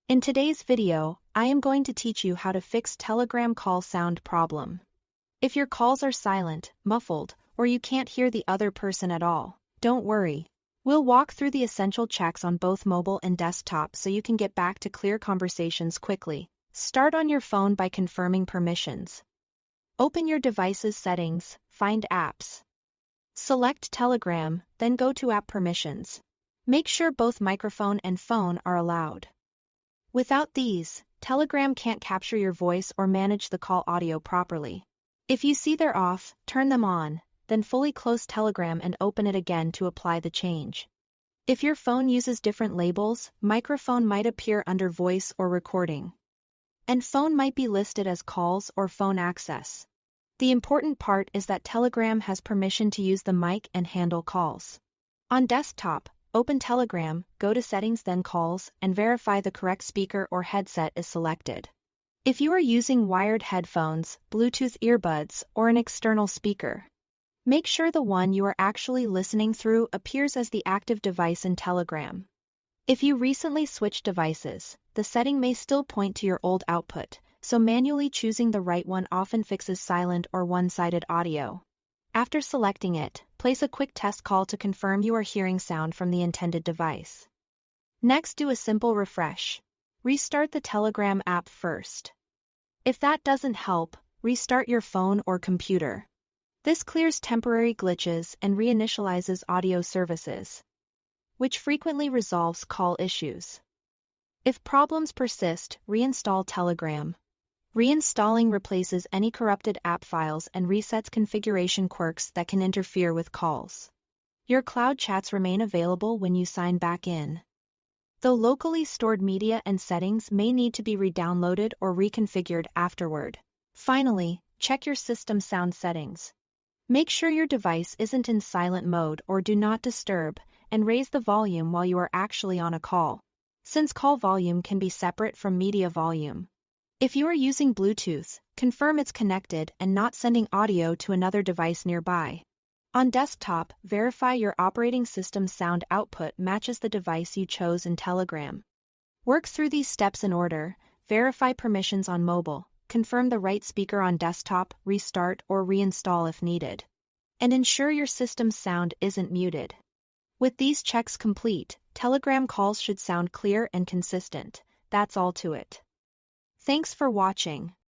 In today's video, I am going to teach you how to fix Telegram call sound problem. If your calls are silent, muffled, or you can't hear the other person at all, don't worry. We'll walk through the essential checks on both mobile and desktop so you can get back to clear conversations quickly. Start on your phone by confirming permissions. Open your device's settings, find apps. Select Telegram, then go to App Permissions. Make sure both microphone and phone are allowed. Without these, Telegram can't capture your voice or manage the call audio properly. If you see they're off, turn them on, then fully close Telegram and open it again to apply the change. If your phone uses different labels, microphone might appear under voice or recording. And phone might be listed as calls or phone access. The important part is that Telegram has permission to use the mic and handle calls. On desktop, open Telegram, go to Settings then Calls, and verify the correct speaker or headset is selected. If you are using wired headphones, Bluetooth earbuds, or an external speaker, make sure the one you are actually listening through appears as the active device in Telegram. If you recently switched devices, the setting may still point to your old output, so manually choosing the right one often fixes silent or one-sided audio. After selecting it, place a quick test call to confirm you are hearing sound from the intended device. Next, do a simple refresh. Restart the Telegram app first. If that doesn't help, restart your phone or computer. This clears temporary glitches and reinitializes audio services, which frequently resolves call issues. If problems persist, reinstall Telegram. Reinstalling replaces any corrupted app files and resets configuration quirks that can interfere with calls. Your cloud chats remain available when you sign back in, though locally stored media and settings may need to be re-downloaded or reconfigured afterward. Finally, check your system sound settings. Make sure your device isn't in silent mode or do not disturb, and raise the volume while you are actually on a call, since call volume can be separate from media volume. If you are using Bluetooth, confirm it's connected and not sending audio to another device nearby. On desktop, verify your operating system's sound output matches the device you chose in Telegram. Work through these steps in order, verify permissions on mobile, confirm the right speaker on desktop, restart or reinstall if needed, and ensure your system's sound isn't muted. With these checks complete, Telegram calls should sound clear and consistent. That's all to it. Thanks for watching.